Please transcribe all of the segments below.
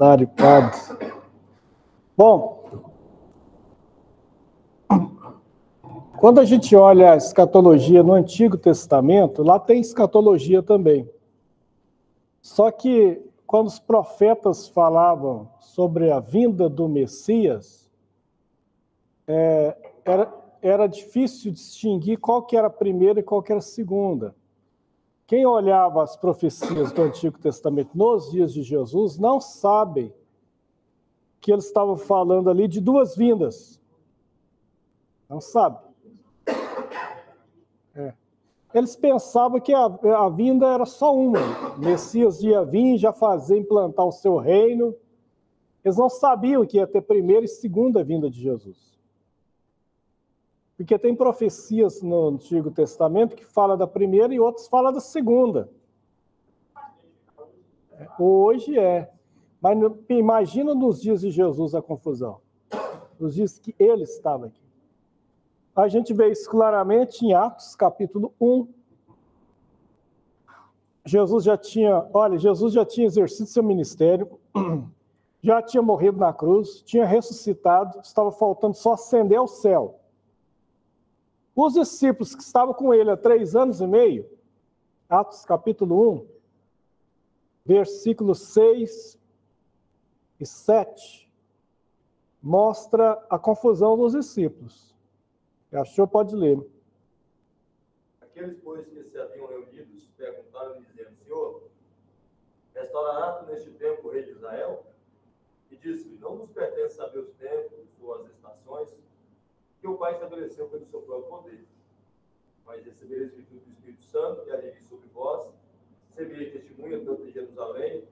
Daripado. Bom, quando a gente olha a escatologia no Antigo Testamento, lá tem escatologia também. Só que quando os profetas falavam sobre a vinda do Messias, era difícil distinguir qual que era a primeira e qual que era a segunda. Quem olhava as profecias do Antigo Testamento nos dias de Jesus não sabe que eles estavam falando ali de duas vindas. Não sabe. Eles pensavam que a vinda era só uma. O Messias ia vir, já fazer, implantar o seu reino. Eles não sabiam que ia ter primeira e segunda vinda de Jesus. Porque tem profecias no Antigo Testamento que fala da primeira e outras falam da segunda. Hoje é. Mas imagina nos dias de Jesus a confusão. Nos dias que ele estava aqui. A gente vê isso claramente em Atos, capítulo 1. Jesus já tinha exercido seu ministério, já tinha morrido na cruz, tinha ressuscitado, estava faltando só ascender ao céu. Os discípulos que estavam com ele há 3 anos e meio, Atos capítulo 1, versículos 6 e 7, mostra a confusão dos discípulos. Achou? Pode ler. Aqueles, pois, que se haviam reunidos, perguntaram-lhe, dizendo: Senhor, restaurará neste tempo o rei de Israel? E disse-lhe: Não nos pertence saber os tempos ou as estações que o Pai estabeleceu pelo seu próprio poder. Mas recebereis o Espírito Santo, que há de vir sobre vós, sereis testemunha tanto em Jerusalém,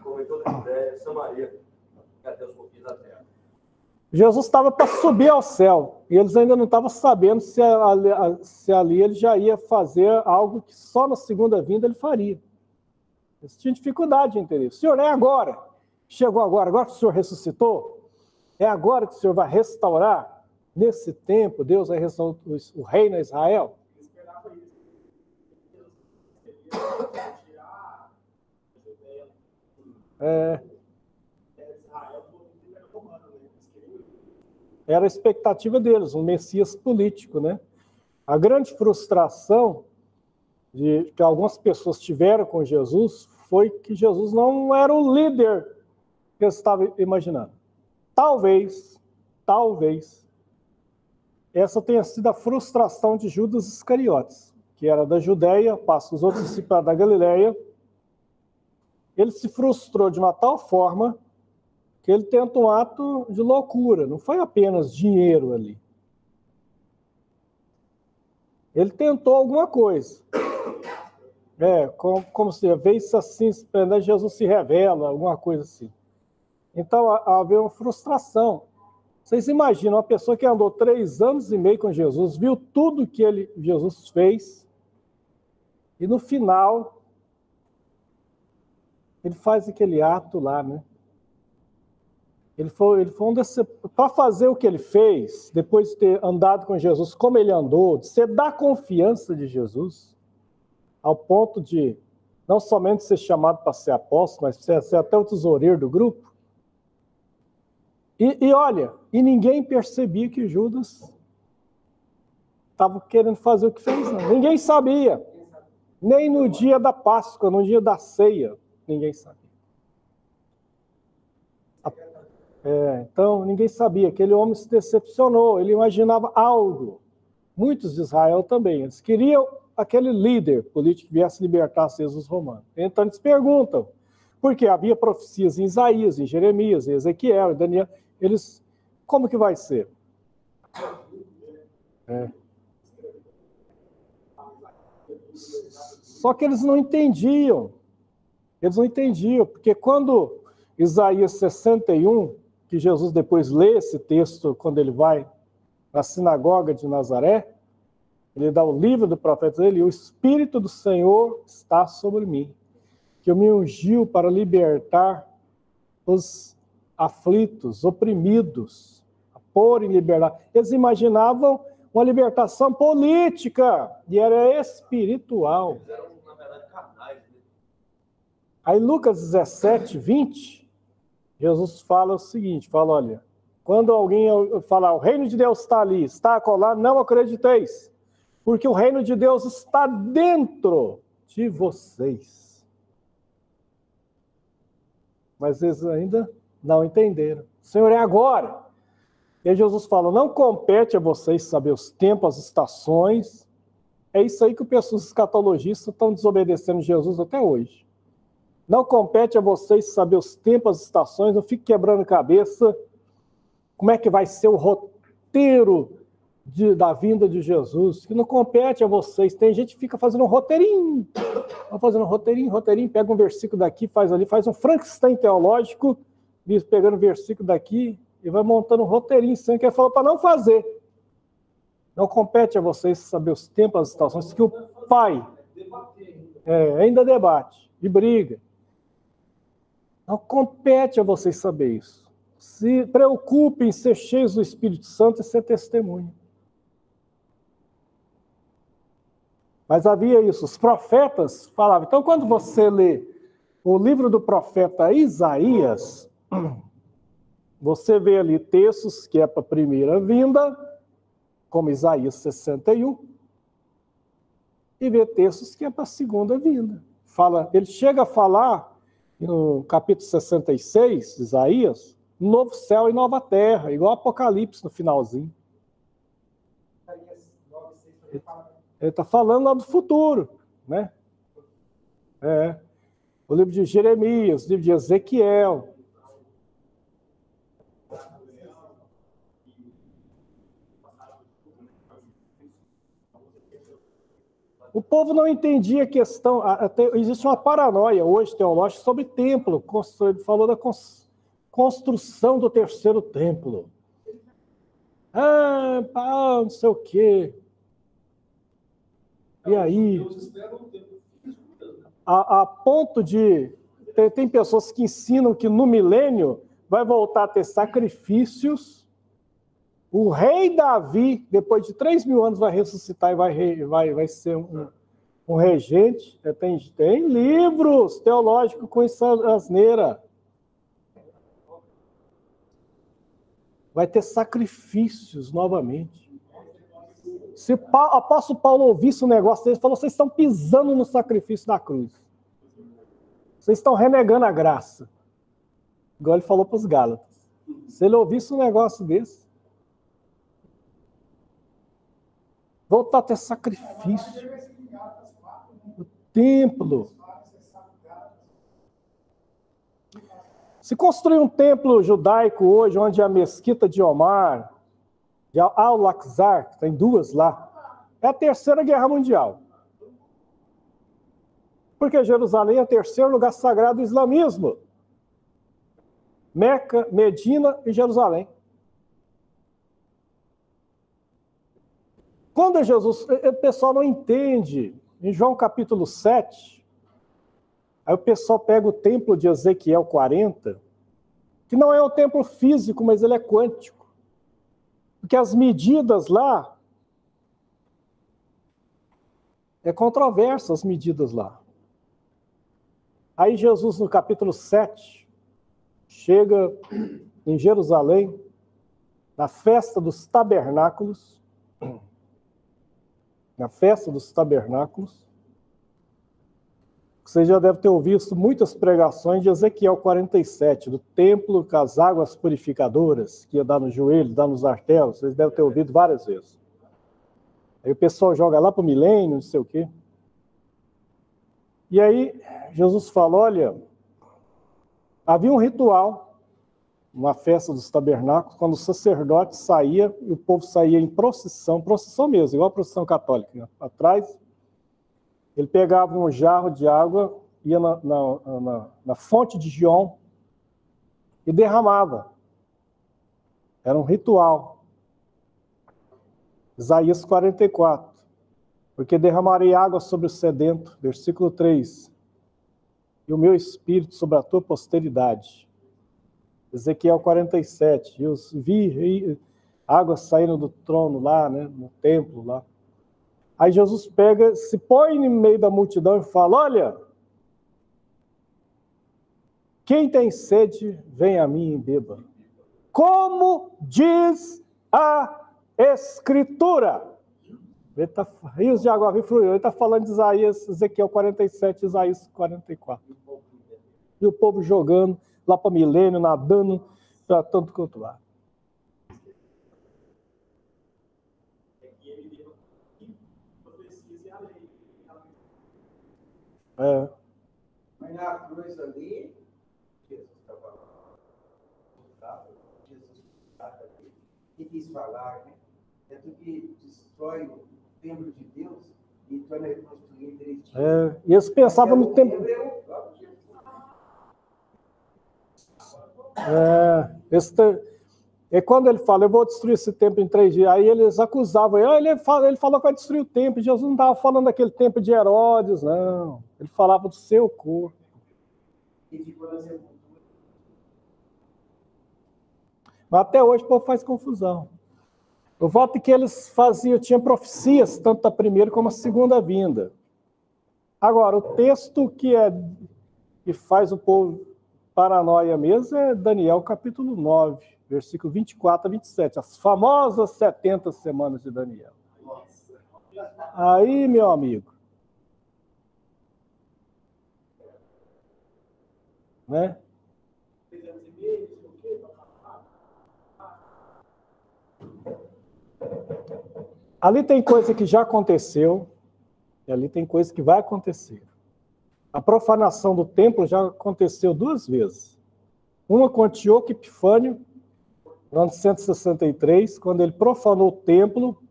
como em toda a Judéia, Samaria, e até os confins da terra. Jesus estava para subir ao céu, e eles ainda não estavam sabendo se ali ele já ia fazer algo que só na segunda vinda ele faria. Eles tinham dificuldade de entender. Senhor, é agora. Chegou agora que o Senhor ressuscitou? É agora que o Senhor vai restaurar? Nesse tempo, Deus vai restaurar o reino a Israel? Era a expectativa deles, um Messias político, né? A grande frustração que algumas pessoas tiveram com Jesus foi que Jesus não era o líder que eles estavam imaginando. Talvez, essa tenha sido a frustração de Judas Iscariotes, que era da Judéia, passa os outros discípulos da Galileia. Ele se frustrou de uma tal forma que ele tenta um ato de loucura, não foi apenas dinheiro ali. Ele tentou alguma coisa. Como se vê-se assim, Jesus se revela, alguma coisa assim. Então, havia uma frustração. Vocês imaginam, uma pessoa que andou 3 anos e meio com Jesus, viu tudo que Jesus fez, e no final, ele faz aquele ato lá, né? Ele foi um para fazer o que ele fez, depois de ter andado com Jesus, como ele andou, de ser da confiança de Jesus, ao ponto de não somente ser chamado para ser apóstolo, mas ser até o tesoureiro do grupo. E olha, ninguém percebia que Judas estava querendo fazer o que fez, não. Ninguém sabia. Nem no dia da Páscoa, no dia da ceia, ninguém sabia. Então, ninguém sabia. Aquele homem se decepcionou, ele imaginava algo. Muitos de Israel também. Eles queriam aquele líder político que viesse libertar os romanos. Então, eles perguntam, porque havia profecias em Isaías, em Jeremias, em Ezequiel, em Daniel. Como que vai ser? Só que eles não entendiam. Porque quando Isaías 61, que Jesus depois lê esse texto quando ele vai na sinagoga de Nazaré, ele dá o livro do profeta dele: o Espírito do Senhor está sobre mim, que me ungiu para libertar os aflitos, oprimidos, a pôr em liberdade. Eles imaginavam uma libertação política, e era espiritual. Eles eram, na verdade, carnais. Aí Lucas 17, 20, Jesus fala o seguinte, fala, olha, quando alguém falar, o reino de Deus está ali, está acolá, não acrediteis, porque o reino de Deus está dentro de vocês. Mas eles ainda não entenderam. O Senhor é agora. E aí Jesus fala, não compete a vocês saber os tempos, as estações. É isso aí que os escatologistas estão desobedecendo Jesus até hoje. Não compete a vocês saber os tempos, as estações, não fique quebrando cabeça como é que vai ser o roteiro da vinda de Jesus, que não compete a vocês. Tem gente que fica fazendo um roteirinho, fazendo roteirinho, pega um versículo daqui, faz ali, faz um Frankenstein teológico, pegando um versículo daqui e vai montando um roteirinho, sem que ele falou para não fazer. Não compete a vocês saber os tempos, as estações, que o Pai ainda debate e briga. Não compete a vocês saber isso. Se preocupem em ser cheios do Espírito Santo e ser testemunho. Mas havia isso, os profetas falavam. Então, quando você lê o livro do profeta Isaías, você vê ali textos que é para a primeira vinda, como Isaías 61, e vê textos que é para a segunda vinda. Ele chega a falar, no capítulo 66, Isaías, novo céu e nova terra, igual Apocalipse no finalzinho. Ele está falando lá do futuro, né? O livro de Jeremias, o livro de Ezequiel. O povo não entendia a questão, existe uma paranoia hoje teológica sobre templo, ele falou da construção do terceiro templo. Não sei o quê. E aí, a ponto de... Tem pessoas que ensinam que no milênio vai voltar a ter sacrifícios. O rei Davi, depois de 3.000 anos, vai ressuscitar e vai ser um regente. Tem livros teológicos com essa asneira. Vai ter sacrifícios novamente. Se o apóstolo Paulo ouvisse um negócio desse, ele falou, vocês estão pisando no sacrifício da cruz. Vocês estão renegando a graça. Igual ele falou para os Gálatas. Se ele ouvisse um negócio desse, voltar a ter sacrifício. O templo. Se construir um templo judaico hoje, onde a mesquita de Omar, de Al-Aqsa, tem duas lá, é a terceira guerra mundial. Porque Jerusalém é o terceiro lugar sagrado do islamismo. Meca, Medina e Jerusalém. Quando Jesus, o pessoal não entende, em João capítulo 7, aí o pessoal pega o templo de Ezequiel 40, que não é um templo físico, mas ele é quântico. Porque as medidas lá, é controverso as medidas lá. Aí Jesus, no capítulo 7, chega em Jerusalém, na festa dos tabernáculos, você já deve ter ouvido muitas pregações de Ezequiel 47, do templo com as águas purificadoras, que ia dar no joelho, dar nos artelos, vocês devem ter ouvido várias vezes. Aí o pessoal joga lá para o milênio, não sei o quê. E aí Jesus fala, olha, havia um ritual, uma festa dos tabernáculos, quando o sacerdote saía, e o povo saía em procissão mesmo, igual a procissão católica, né? Atrás, ele pegava um jarro de água, ia na fonte de Gion e derramava. Era um ritual. Isaías 44. Porque derramarei água sobre o sedento, versículo 3. E o meu espírito sobre a tua posteridade. Ezequiel 47. Eu vi água saindo do trono lá, né, no templo lá. Aí Jesus pega, se põe no meio da multidão e fala, olha, Quem tem sede, vem a mim e beba. Como diz a Escritura. Rios de água viva fluirão. Ele está falando de Isaías, Ezequiel 47, Isaías 44. E o povo jogando lá para Milênio, nadando para tanto quanto lá. Mas na cruz ali, Jesus estava ali, e quis falar, né? É do que destrói o templo de Deus e torna ele construir direitinho. E eles pensavam no templo. E quando ele fala, eu vou destruir esse templo em 3 dias, aí eles acusavam, ele falou que vai destruir o templo. Jesus não estava falando daquele templo de Herodes, não. Ele falava do seu corpo. E ficou na sepultura. Mas até hoje o povo faz confusão. O voto é que eles tinham profecias, tanto da primeira como a segunda vinda. Agora, o texto que faz o povo paranoia mesmo é Daniel capítulo 9, versículo 24 a 27, as famosas 70 semanas de Daniel. Aí, meu amigo, né? Ali tem coisa que já aconteceu, e ali tem coisa que vai acontecer. A profanação do templo já aconteceu 2 vezes. Uma com Antíoco Epifânio, no ano 163, quando ele profanou o templo,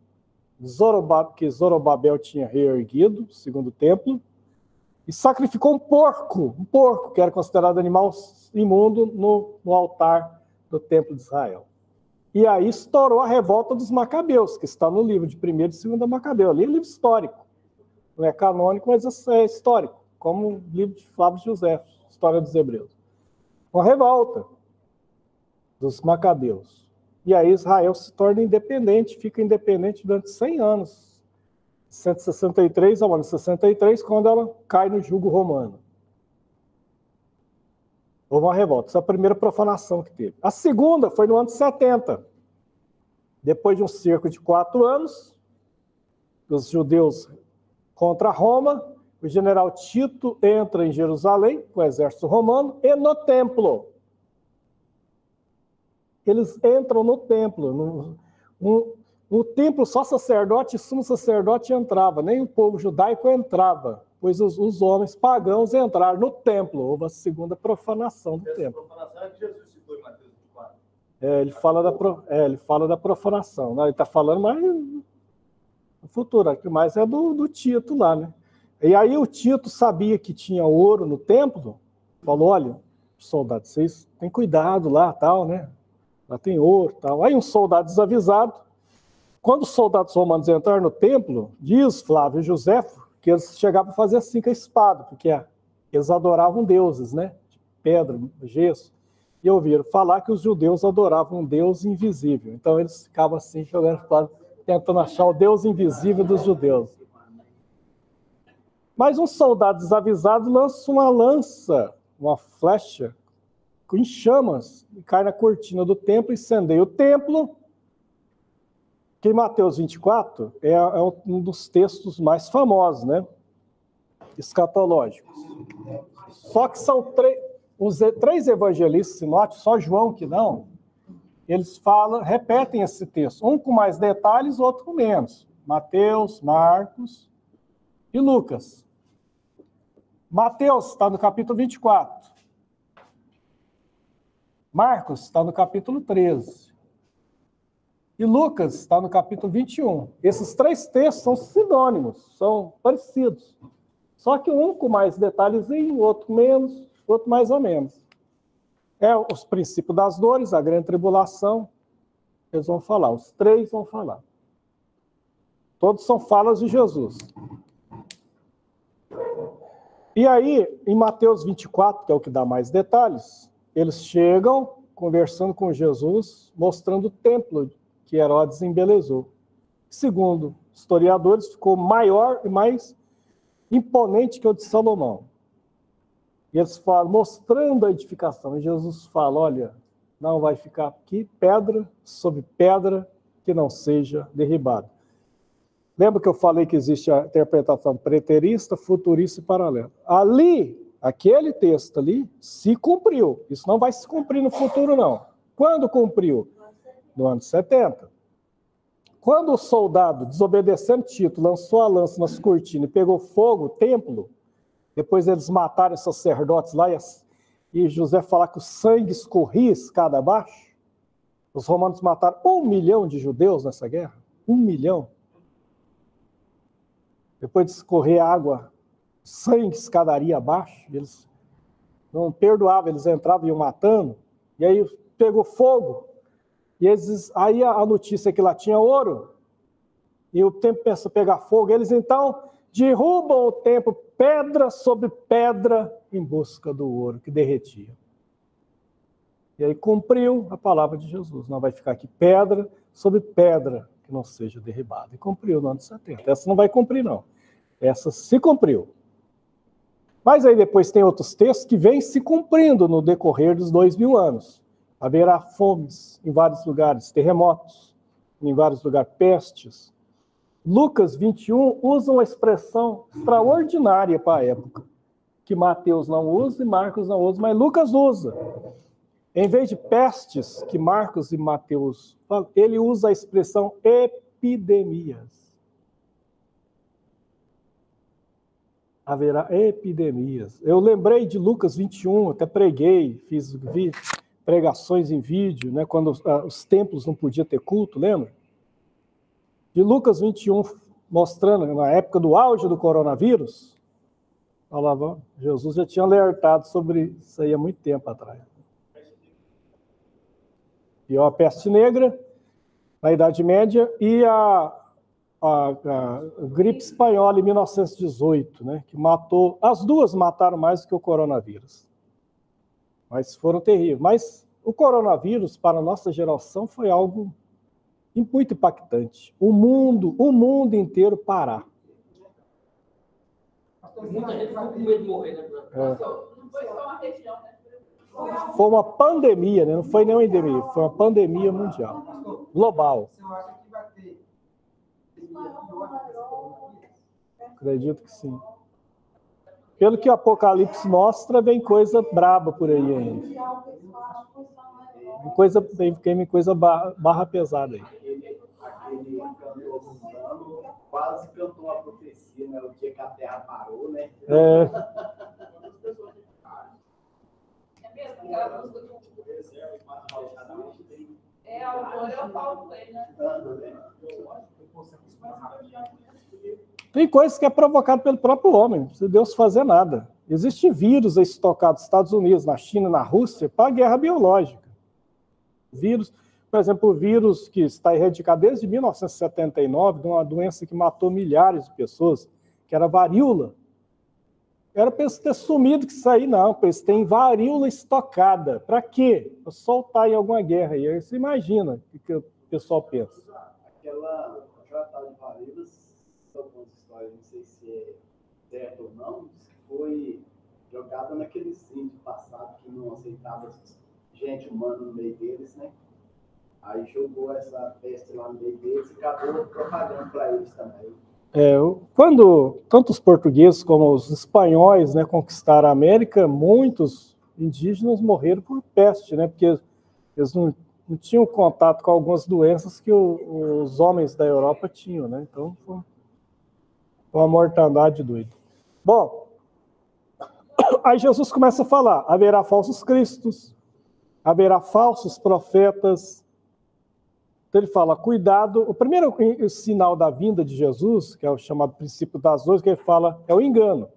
que Zorobabel tinha reerguido, o segundo templo, e sacrificou um porco, que era considerado animal imundo, no altar do templo de Israel. E aí estourou a revolta dos Macabeus, que está no livro de 1º e 2º Macabeu. Ali é livro histórico. Não é canônico, mas é histórico, como o livro de Flávio José, História dos Hebreus. Uma revolta dos Macabeus. E aí Israel se torna independente, fica independente durante 100 anos. 163 ao ano 63, quando ela cai no jugo romano. Houve uma revolta. Essa é a primeira profanação que teve. A segunda foi no ano 70. Depois de um cerco de 4 anos, os judeus contra Roma, o general Tito entra em Jerusalém, com o exército romano, e no templo. Eles entram no templo. No templo, só sacerdote e sumo sacerdote entrava, nem o povo judaico entrava, pois os homens pagãos entraram no templo. Houve a segunda profanação do templo. Essa profanação é que Jesus citou em Mateus 24. Ele fala da profanação. Né? Ele está falando mais no futuro, que mais é do Tito lá, né? E aí o Tito sabia que tinha ouro no templo, falou, olha, soldados, vocês têm cuidado lá, tal, né? Lá tem ouro, tal. Aí um soldado desavisado, quando os soldados romanos entraram no templo, diz Flávio Josefo que eles chegavam a fazer assim com a espada, porque eles adoravam deuses, né? De pedra, gesso. E ouviram falar que os judeus adoravam um Deus invisível. Então eles ficavam assim, jogando espada, tentando achar o Deus invisível dos judeus. Mas um soldado desavisado lança uma lança, uma flecha, em chamas, e cai na cortina do templo, incendeia o templo, que em Mateus 24 é um dos textos mais famosos, né? Escatológicos. Só que são os 3 evangelistas sinóticos, só João que não, eles repetem esse texto, um com mais detalhes, outro com menos. Mateus, Marcos e Lucas. Mateus está no capítulo 24. Marcos está no capítulo 13. E Lucas está no capítulo 21. Esses 3 textos são sinônimos, são parecidos. Só que um com mais detalhezinho, outro menos, outro mais ou menos. É os princípios das dores, a grande tribulação, eles vão falar, os 3 vão falar. Todos são falas de Jesus. E aí, em Mateus 24, que é o que dá mais detalhes, eles chegam conversando com Jesus, mostrando o templo que Herodes embelezou. Segundo historiadores, ficou maior e mais imponente que o de Salomão. E eles falam, mostrando a edificação. E Jesus fala, olha, não vai ficar aqui pedra sobre pedra que não seja derribada. Lembra que eu falei que existe a interpretação preterista, futurista e paralela? Ali, aquele texto ali, se cumpriu. Isso não vai se cumprir no futuro, não. Quando cumpriu? No ano 70. Quando o soldado, desobedecendo Tito, lançou a lança nas cortinas e pegou fogo, o templo, depois eles mataram os sacerdotes lá e José falar que o sangue escorria escada abaixo, os romanos mataram 1 milhão de judeus nessa guerra. 1 milhão. Depois de escorrer água, sangue escadaria abaixo, eles não perdoavam, eles entravam e iam matando, e aí pegou fogo, e aí a notícia é que lá tinha ouro, e o templo pensa a pegar fogo, eles então derrubam o templo pedra sobre pedra em busca do ouro que derretia. E aí cumpriu a palavra de Jesus, não vai ficar aqui pedra sobre pedra que não seja derribada. E cumpriu no ano 70. Essa não vai cumprir, não. Essa se cumpriu. Mas aí depois tem outros textos que vêm se cumprindo no decorrer dos 2000 anos. Haverá fomes em vários lugares, terremotos em vários lugares, pestes. Lucas 21 usa uma expressão extraordinária para a época, que Mateus não usa e Marcos não usa, mas Lucas usa. Em vez de pestes, que Marcos e Mateus falam, ele usa a expressão epidemias. Haverá epidemias. Eu lembrei de Lucas 21, até preguei, fiz pregações em vídeo, né, quando os templos não podiam ter culto, lembra? De Lucas 21, mostrando, na época do auge do coronavírus, falava, Jesus já tinha alertado sobre isso aí há muito tempo atrás. E a peste negra, na Idade Média, e a gripe espanhola em 1918, né, que matou, as duas mataram mais do que o coronavírus. Mas foram terríveis. Mas o coronavírus, para a nossa geração, foi algo muito impactante. O mundo inteiro parar. Muita gente ficou com medo de morrer, né? É. Não foi só uma região, né? Foi uma pandemia, né? Não foi nem uma endemia, foi uma pandemia mundial, global. Você acha que vai ter Acredito que sim. Pelo que o Apocalipse mostra, vem coisa braba por aí ainda. Vem coisa barra pesada aí. Aquele cantor mundano quase cantou a profecia, né? O dia que a terra parou, né? É. Aquela música do... É, a autora é o Paulo Coelho, né? Tem coisas que é provocado pelo próprio homem, se Deus fazer nada. Existe vírus estocado nos Estados Unidos, na China, na Rússia, para a guerra biológica. Vírus, por exemplo, o vírus que está erradicado desde 1979, de uma doença que matou milhares de pessoas, que era a varíola. Era para eles ter sumido que isso aí, não, para eles terem varíola estocada. Para quê? Para soltar em alguma guerra. E aí você imagina o que o pessoal pensa. Aquela tal de varíola, algumas histórias, não sei se é certo ou não, foi jogada naqueles índios passados que não aceitavam gente humana no meio deles, né? Aí jogou essa peste lá no meio deles e acabou propagando para eles também. Quando tanto os portugueses como os espanhóis, né, conquistaram a América, muitos indígenas morreram por peste, né, porque eles não tinham contato com algumas doenças que os homens da Europa tinham, né? Então foi uma mortandade doida. Bom, aí Jesus começa a falar, haverá falsos cristos, haverá falsos profetas. Então ele fala, cuidado. O primeiro sinal da vinda de Jesus, que é o chamado princípio das dores, que ele fala, é o engano.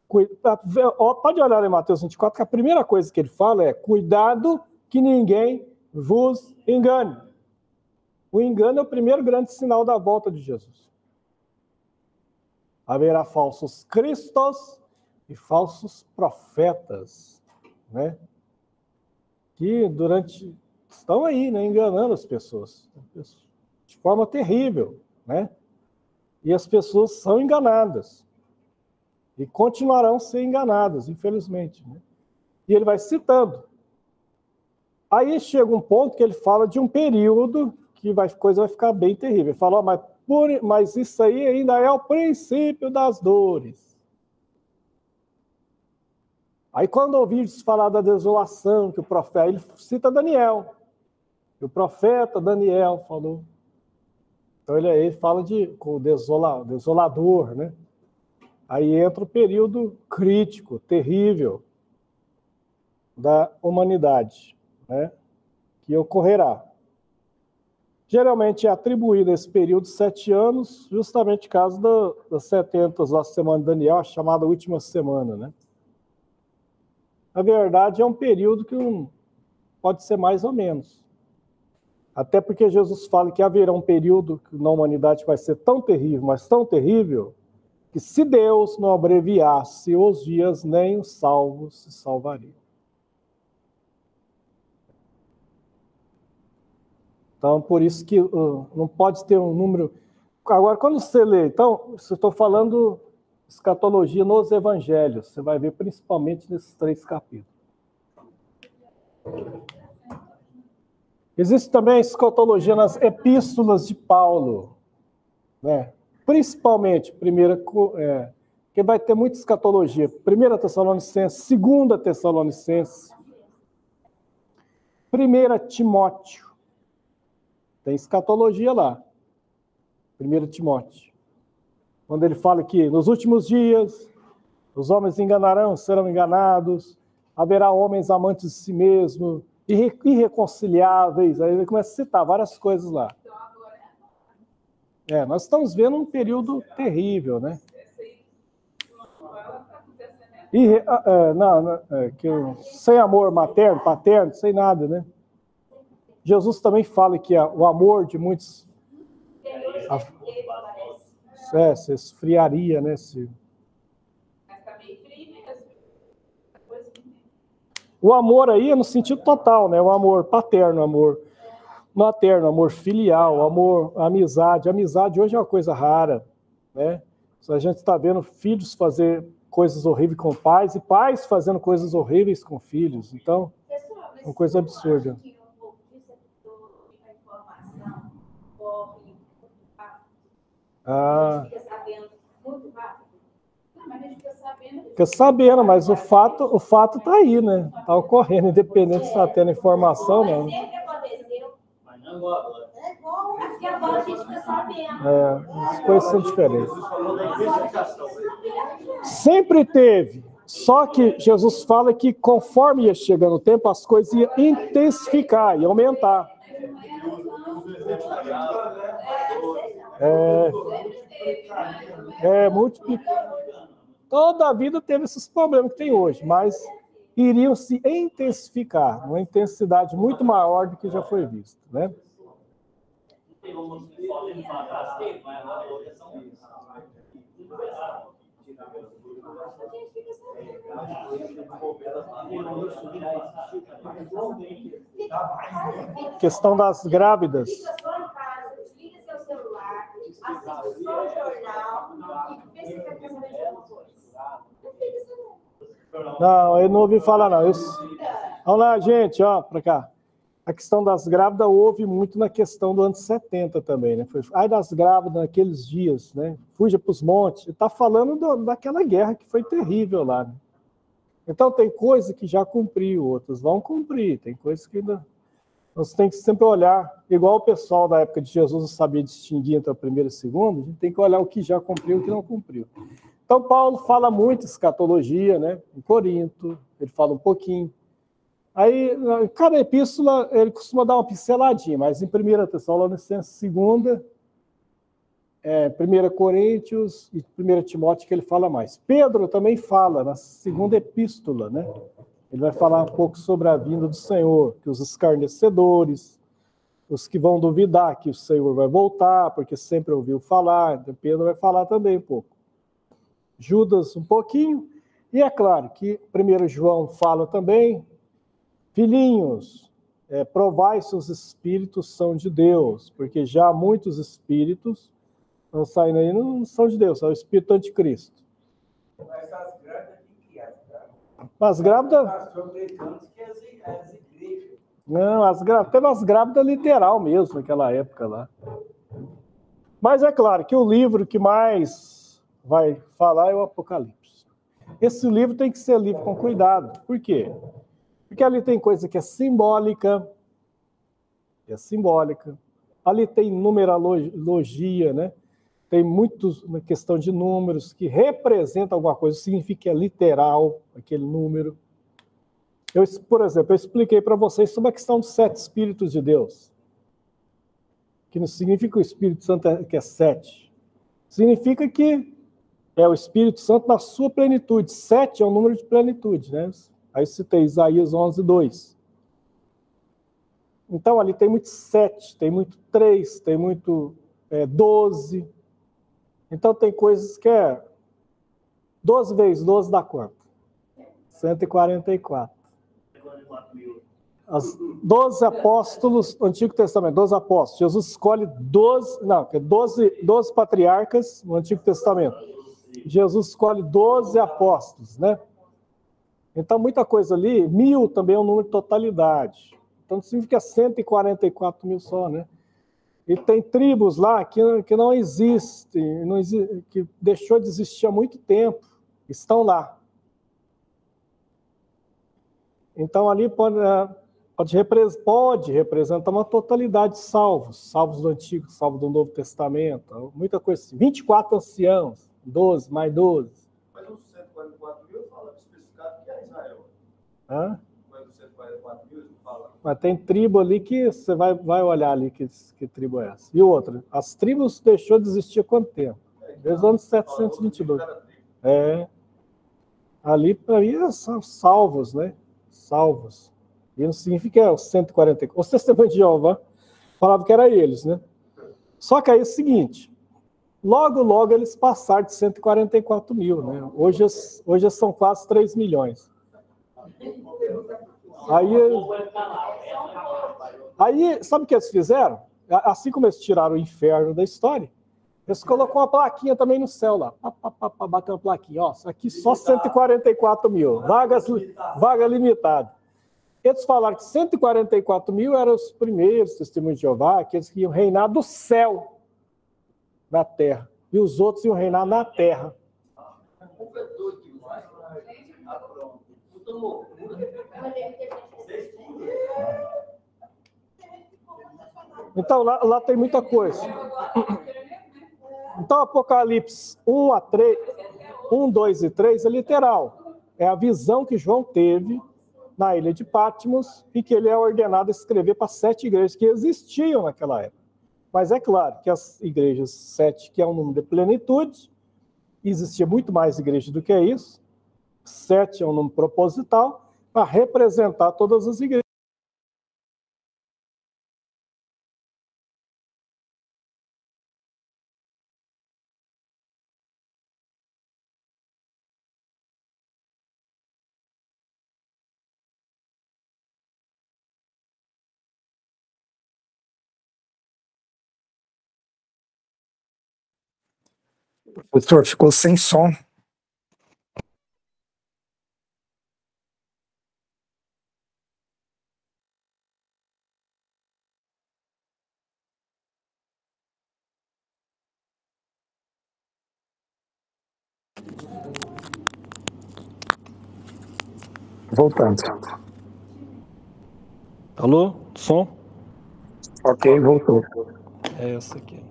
Pode olhar em Mateus 24, que a primeira coisa que ele fala é, cuidado que ninguém vos engane. O engano é o primeiro grande sinal da volta de Jesus. Haverá falsos cristos e falsos profetas, né? Que estão aí, né, enganando as pessoas de forma terrível, né? E as pessoas são enganadas. E continuarão a ser enganadas, infelizmente. Né? E ele vai citando. Aí chega um ponto que ele fala de um período que a coisa vai ficar bem terrível. Ele fala, mas isso aí ainda é o princípio das dores. Aí quando ouvi-se falar da desolação, que o profeta, ele cita Daniel. Que o profeta Daniel falou. Então ele fala com o desolador, né? Aí entra o período crítico, terrível da humanidade, né? Que ocorrerá. Geralmente é atribuído a esse período 7 anos, justamente por causa das 70 da semana de Daniel, a chamada última semana, né? Na verdade, é um período que pode ser mais ou menos. Até porque Jesus fala que haverá um período na humanidade que vai ser tão terrível, mas tão terrível, que se Deus não abreviasse os dias, nem os salvos se salvariam. Então, por isso que não pode ter um número... Agora, quando você lê, então, eu estou falando escatologia nos evangelhos, você vai ver principalmente nesses 3 capítulos. Existe também a escatologia nas epístolas de Paulo, né? Principalmente, que vai ter muita escatologia. 1 Tessalonicenses, 2 Tessalonicenses, 1 Timóteo. Tem escatologia lá. 1 Timóteo. Quando ele fala que nos últimos dias os homens enganarão, serão enganados, haverá homens amantes de si mesmos, irreconciliáveis. Aí ele começa a citar várias coisas lá. Nós estamos vendo um período terrível, né? Sem amor materno, paterno, sem nada, né? Jesus também fala que o amor de muitos se esfriaria, né? O amor aí é no sentido total, né? O amor paterno, amor materno, amor filial, amor, amizade. Amizade hoje é uma coisa rara, né? A gente está vendo filhos fazer coisas horríveis com pais e pais fazendo coisas horríveis com filhos. Então, é uma coisa absurda. Fica sabendo, mas o fato está aí, né? Está ocorrendo, independente se está tendo informação, não. As coisas são diferentes. Sempre teve. Só que Jesus fala que conforme ia chegando o tempo, as coisas iam intensificar, iam aumentar. Multiplicar. Toda a vida teve esses problemas que tem hoje, mas iriam se intensificar, uma intensidade muito maior do que já foi visto, né? Questão das grávidas. Desliga seu celular, assiste só o jornal e vê se quer saber de alguma coisa. Não, eu não ouvi falar, não. Vamos lá, gente, ó, para cá. A questão das grávidas houve muito na questão do ano 70 também, né? Ai das grávidas naqueles dias, né? Fuja para os montes. Está falando daquela guerra que foi terrível lá, né? Então, tem coisa que já cumpriu, outras vão cumprir. Tem coisas que ainda... Nós temos que sempre olhar, igual o pessoal da época de Jesus não sabia distinguir entre a primeira e a segunda, a gente tem que olhar o que já cumpriu e o que não cumpriu. Então, Paulo fala muito escatologia, né? Em Corinto, ele fala um pouquinho. Aí, em cada epístola, ele costuma dar uma pinceladinha, mas em 1 Tessalonicenses, 2, 1 Coríntios e 1 Timóteo que ele fala mais. Pedro também fala na 2ª epístola, né? Ele vai falar um pouco sobre a vinda do Senhor, que os escarnecedores, os que vão duvidar que o Senhor vai voltar, porque sempre ouviu falar, então Pedro vai falar também um pouco. Judas um pouquinho, e é claro que 1 João fala também, filhinhos, provai se os espíritos são de Deus, porque já muitos espíritos não saem aí, não são de Deus, são o espírito anticristo. Mas as grávidas, o que é? As grávidas... Pastor americanos que as igrejas. Não, teve as grávidas literal mesmo, naquela época lá. Mas é claro que o livro que mais vai falar é o Apocalipse. Esse livro tem que ser lido com cuidado. Por quê? Porque ali tem coisa que é simbólica. Ali tem numerologia, né? Tem muitos na questão de números que representam alguma coisa, significa que é literal aquele número. Por exemplo, eu expliquei para vocês sobre a questão dos 7 Espíritos de Deus. Que não significa que o Espírito Santo que é 7. Significa que é o Espírito Santo na sua plenitude. 7 é um número de plenitude, né? Aí citei Isaías 11:2. Então ali tem muito 7, tem muito 3, tem muito 12. Então tem coisas que 12 vezes 12 dá quanto? 144. Os 12 apóstolos, no Antigo Testamento, 12 apóstolos. Jesus escolhe 12 patriarcas no Antigo Testamento. Jesus escolhe 12 apóstolos, né? Então, muita coisa ali, 1000 também é um número de totalidade. Então, significa 144 mil só, né? E tem tribos lá que não existem, que deixou de existir há muito tempo, estão lá. Então, ali pode representar uma totalidade de salvos do Antigo, salvos do Novo Testamento, muita coisa assim. 24 anciãos, 12, mais 12. Mas os 144 mil fala especificado que é Israel. Hã? Mas os 144 mil fala. Mas tem tribo ali que você vai olhar ali que tribo é essa. E outra, as tribos deixou de existir há quanto tempo? Desde o ano 722. Ali são salvos, né? Salvos. E não significa que é os 144. Os testemunhos de Jeová falavam que era eles, né? Só que aí é o seguinte, logo eles passaram de 144 mil, né? Hoje são quase 3 milhões. Aí, sabe o que eles fizeram? Assim como eles tiraram o inferno da história, eles colocou uma plaquinha também no céu lá. Bateu uma plaquinha, ó, aqui só 144 mil, vaga limitada. Eles falaram que 144 mil eram os primeiros testemunhos de Jeová, aqueles que iam reinar do céu na terra. E os outros iam reinar na terra. Então, lá tem muita coisa. Então, Apocalipse 1, 2 e 3 é literal. É a visão que João teve na ilha de Patmos e que ele é ordenado a escrever para 7 igrejas que existiam naquela época. Mas é claro que as igrejas 7, que é um número de plenitude, existia muito mais igrejas do que isso. 7 é um número proposital para representar todas as igrejas. O professor ficou sem som. Voltando. Alô? Som? Ok, voltou. É essa aqui.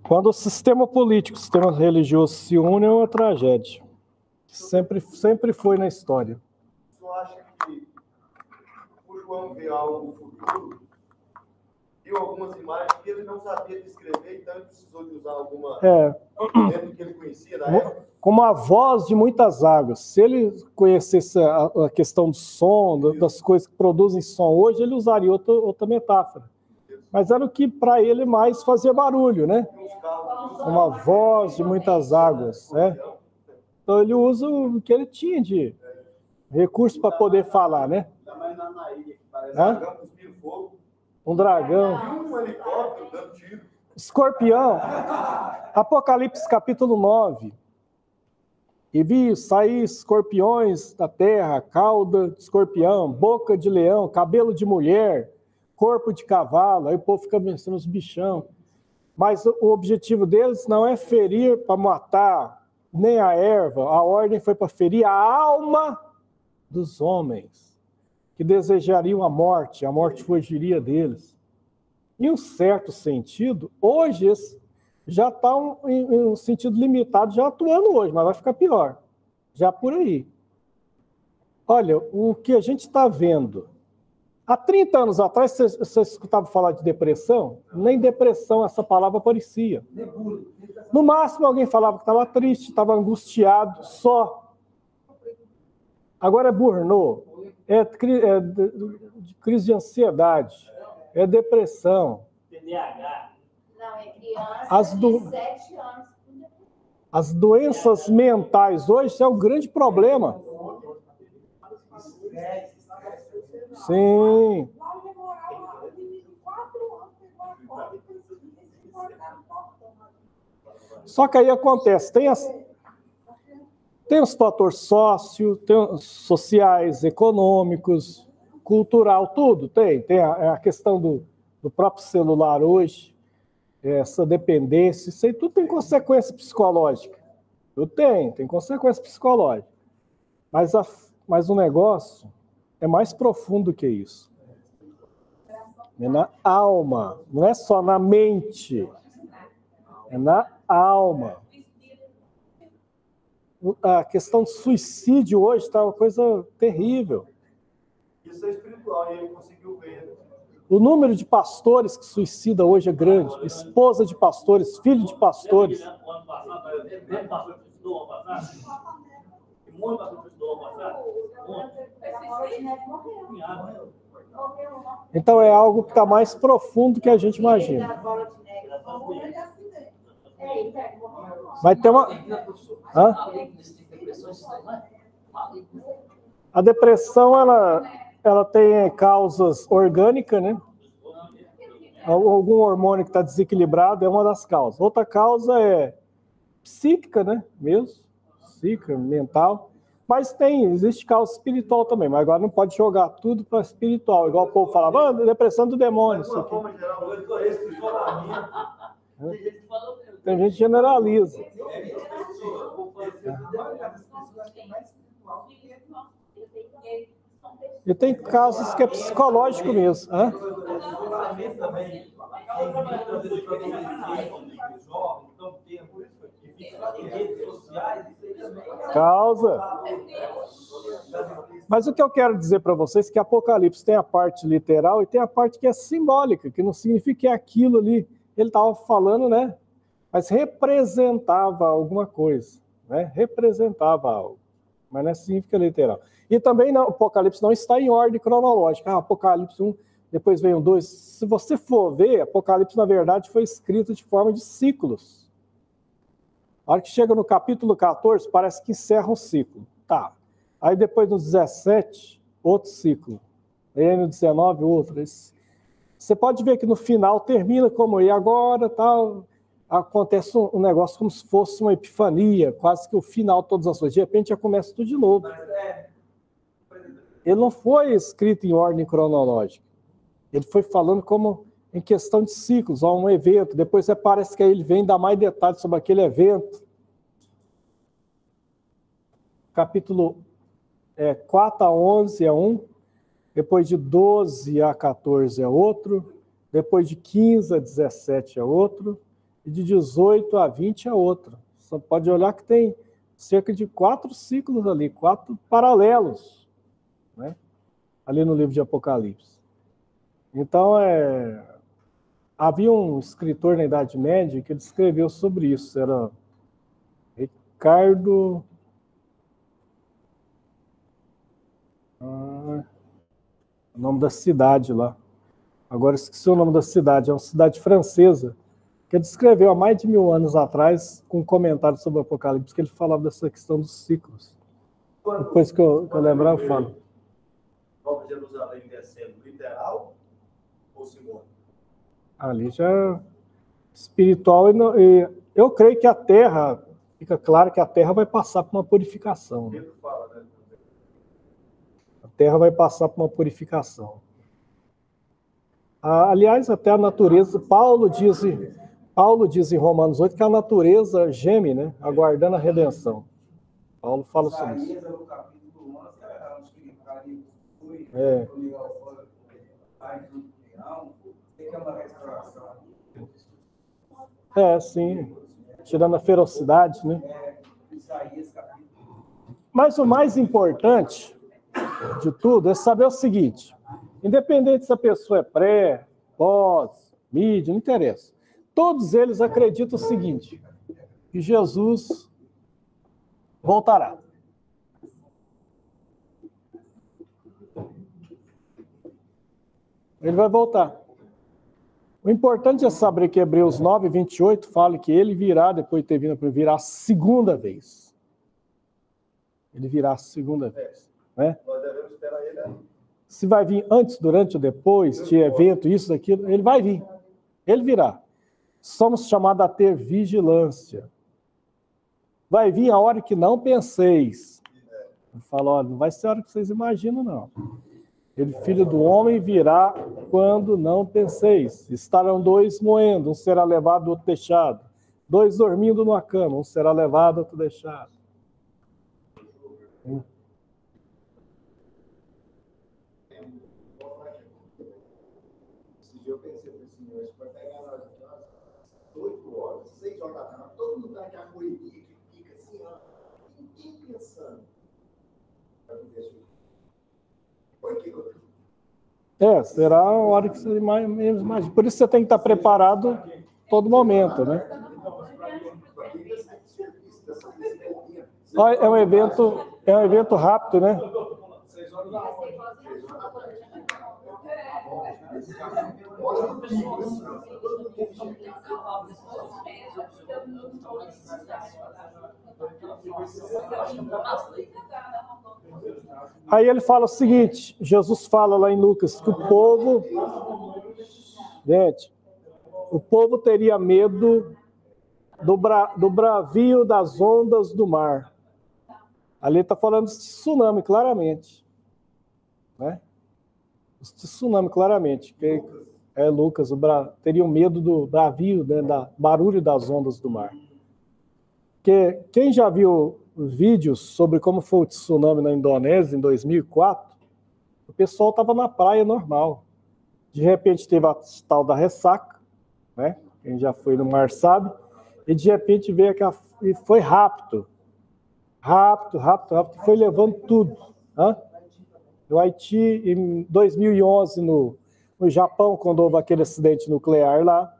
Quando o sistema político, o sistema religioso se une, é uma tragédia. Sempre foi na história. Você acha que o João vê algo no futuro, viu algumas imagens que ele não sabia descrever, então ele precisou de usar alguma dentro que ele conhecia na época? Como a voz de muitas águas. Se ele conhecesse a questão do som, das coisas que produzem som hoje, ele usaria outra metáfora. Mas era o que para ele mais fazia barulho, né? Uma voz de muitas águas, né? Então ele usa o que ele tinha de recurso para poder falar, né? Um dragão cuspindo fogo. Um dragão. Um helicóptero dando tiro. Escorpião, Apocalipse capítulo 9. E vi sair escorpiões da terra, cauda de escorpião, boca de leão, cabelo de mulher, corpo de cavalo. Aí o povo fica pensando nos bichão. Mas o objetivo deles não é ferir para matar, nem a erva. A ordem foi para ferir a alma dos homens, que desejariam a morte fugiria deles. Em um certo sentido, hoje já está em um sentido limitado, já atuando hoje, mas vai ficar pior, já por aí. Olha, o que a gente está vendo, há 30 anos atrás, você escutava falar de depressão? Nem depressão essa palavra aparecia. No máximo, alguém falava que estava triste, estava angustiado, só. Agora é burnout, é crise de ansiedade, é depressão. Não, é criança de 7 anos. As doenças mentais hoje é o grande problema. Sim. Só que aí acontece, tem os fatores sociais, econômicos, cultural, tudo tem. Tem a questão do próprio celular hoje, essa dependência, isso aí tudo tem consequência psicológica. Tudo tem consequência psicológica. Mas o negócio é mais profundo que isso. É na alma, não é só na mente. É na alma. A questão do suicídio hoje está uma coisa terrível. Isso é espiritual, e ele conseguiu ver. O número de pastores que suicida hoje é grande. Esposa de pastores, filho de pastores. Então é algo que está mais profundo que a gente imagina. Vai ter uma... Hã? A depressão, ela tem causas orgânicas, né? Algum hormônio que está desequilibrado é uma das causas. Outra causa é psíquica, né? Mesmo, psíquica, mental. Mas existe causa espiritual também, mas agora não pode jogar tudo para espiritual, igual o povo falava, depressão do demônio. Isso aqui. Tem gente que generaliza. E tem casos que é psicológico mesmo. Hã? Causa. Mas o que eu quero dizer para vocês é que Apocalipse tem a parte literal e tem a parte que é simbólica, que não significa que é aquilo ali. Ele estava falando, né? Mas representava alguma coisa, né? Representava algo, mas não significa literal. E também o Apocalipse não está em ordem cronológica. Apocalipse 1, depois vem o 2. Se você for ver, Apocalipse, na verdade, foi escrito de forma de ciclos. A hora que chega no capítulo 14, parece que encerra um ciclo. Tá. Aí depois no 17, outro ciclo. Aí no 19, outro. Você pode ver que no final termina como e agora tal. Acontece um negócio como se fosse uma epifania, quase que o final de todas as coisas. De repente já começa tudo de novo. Ele não foi escrito em ordem cronológica. Ele foi falando como em questão de ciclos, um evento. Depois parece que aí ele vem dar mais detalhes sobre aquele evento. Capítulo 4 a 11 é um, depois de 12 a 14 é outro, depois de 15 a 17 é outro, e de 18 a 20 é outro. Você pode olhar que tem cerca de 4 ciclos ali, 4 paralelos, né? Ali no livro de Apocalipse. Então, havia um escritor na Idade Média que ele escreveu sobre isso, era Ricardo... o nome da cidade lá. Agora esqueci o nome da cidade, é uma cidade francesa, que ele escreveu há mais de 1000 anos atrás, com um comentário sobre o Apocalipse, que ele falava dessa questão dos ciclos. Depois que eu lembrar, eu falo. Nova Jerusalém descendo literal ou simbólico? Ali já espiritual. E eu creio que a terra, fica claro que a terra vai passar por uma purificação. Né? A terra vai passar por uma purificação. Aliás, até a natureza, Paulo diz em Romanos 8 que a natureza geme, né? Aguardando a redenção. Paulo fala sobre isso. Sim. Tirando a ferocidade, né? Mas o mais importante de tudo é saber o seguinte: independente se a pessoa é pré, pós, mídia, não interessa. Todos eles acreditam o seguinte: que Jesus voltará. Ele vai voltar. O importante é saber que Hebreus 9, 28 fala que ele virá, depois de ter vindo, virá a segunda vez. Ele virá a segunda vez. Né? Nós devemos esperar ele aí. Se vai vir antes, durante ou depois, de evento, isso, aquilo, ele vai vir. Ele virá. Somos chamados a ter vigilância. Vai vir a hora que não penseis. Ele fala, olha, não vai ser a hora que vocês imaginam, não. Ele, filho do homem, virá quando não penseis. Estarão dois moendo, um será levado, outro deixado. Dois dormindo numa cama, um será levado, outro deixado. Esse dia eu pensei assim, hoje vai pegar nós 8 horas, 6 horas da tarde, todo mundo dá aquela correria que fica assim, ó, ninguém pensando. Será a hora que você menos imagina. Por isso você tem que estar preparado todo momento, né? É um evento rápido, né? Aí ele fala o seguinte, Jesus fala lá em Lucas, que o povo, gente, o povo teria medo do bravio das ondas do mar. Ali está falando de tsunami, claramente. Né? De tsunami, claramente. Lucas, teria medo do bravio, né, da barulho das ondas do mar. Porque quem já viu vídeos sobre como foi o tsunami na Indonésia em 2004, o pessoal estava na praia normal. De repente teve a tal da ressaca, né? Quem já foi no mar sabe, e de repente veio e foi rápido, foi levando tudo. Né? No Haiti, em 2011, no Japão, quando houve aquele acidente nuclear lá,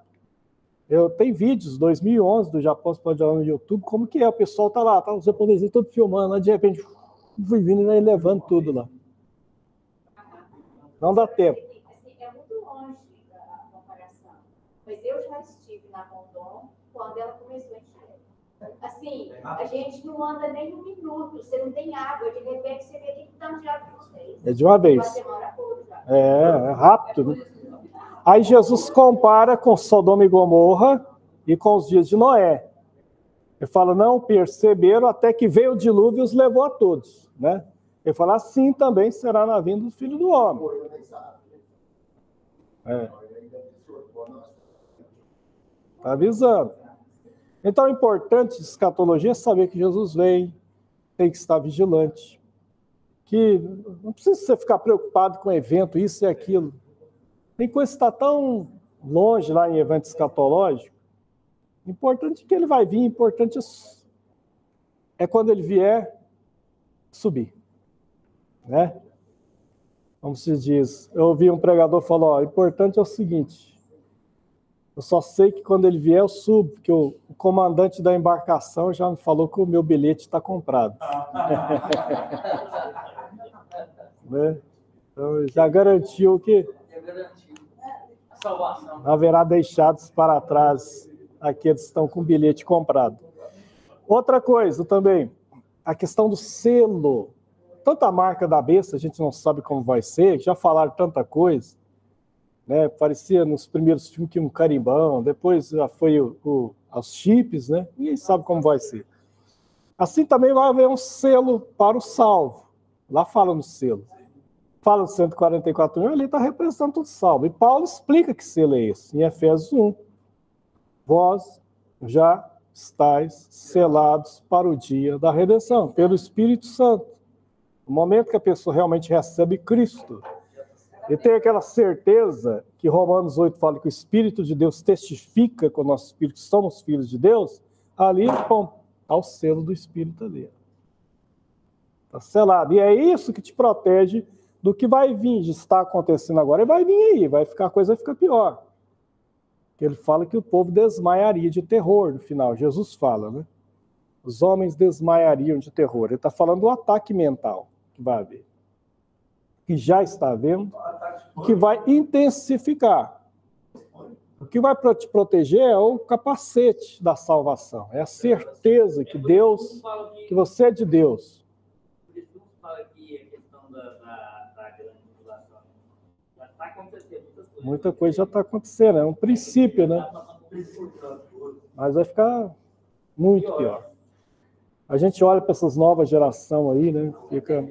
tem vídeos, 2011, do Japão, você pode olhar no YouTube, como que é, o pessoal tá lá, os japoneses todos filmando, lá, de repente, fui vindo e levando tudo lá. Não dá tempo. É muito longe a comparação, mas eu já estive na Rondon quando ela começou a encher. Assim, a gente não anda nem um minuto, você não tem água, de repente você vê que tanto de água que vocês. É de uma vez. É rápido, né? Aí Jesus compara com Sodoma e Gomorra e com os dias de Noé. Ele fala, não perceberam até que veio o dilúvio e os levou a todos. Né? Ele fala, assim também será na vinda do Filho do Homem. Está avisando. Então, o importante de escatologia é saber que Jesus vem, tem que estar vigilante. Que não precisa você ficar preocupado com evento, isso e aquilo. Tem coisa que está tão longe lá em evento escatológico. Importante que ele vai vir, importante é quando ele vier subir. Né? Como se diz, eu ouvi um pregador falar, o importante é o seguinte, eu só sei que quando ele vier eu subo, porque o comandante da embarcação já me falou que o meu bilhete está comprado. Né? Então, já garantiu que haverá deixados para trás aqueles que estão com o bilhete comprado. Outra coisa também, a questão do selo. Tanta marca da besta, a gente não sabe como vai ser, já falaram tanta coisa. né? Parecia nos primeiros filmes que um carimbão, depois já foi aos chips, né? Ninguém sabe como vai ser. Assim também vai haver um selo para o salvo. Lá fala no selo. Fala no 144.1, ali está representando tudo salvo. E Paulo explica que selo é esse, em Efésios 1. Vós já estáis selados para o dia da redenção, pelo Espírito Santo. No momento que a pessoa realmente recebe Cristo, e tem aquela certeza que Romanos 8 fala que o Espírito de Deus testifica com o nosso Espírito que somos filhos de Deus, ali, bom, está o selo do Espírito ali. Está selado. E é isso que te protege do que vai vir, de estar acontecendo agora, e vai vir aí, a coisa vai ficar pior. Ele fala que o povo desmaiaria de terror no final. Jesus fala, né? Os homens desmaiariam de terror. Ele está falando do ataque mental que vai haver. Que já está havendo, que vai intensificar. O que vai te proteger é o capacete da salvação. É a certeza que Deus, que você é de Deus. Por isso não fala aqui a questão da grande tribulação. Já está acontecendo muitas coisas. Muita coisa já está acontecendo, é um princípio, né? Mas vai ficar muito pior. A gente olha para essas novas gerações aí, né? Fica...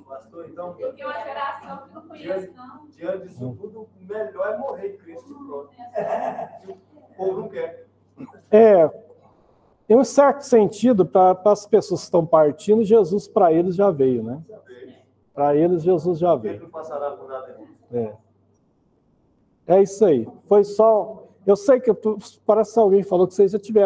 Pastor, então, Eu tenho uma geração que não conheço, não. diante disso tudo, o melhor é morrer em Cristo. Pronto. O povo não quer. Em um certo sentido, para as pessoas que estão partindo, Jesus para eles já veio, né? Para eles, Jesus já veio. Não passará por nada. É isso aí. Foi só... Eu sei que parece que alguém falou que vocês já tiveram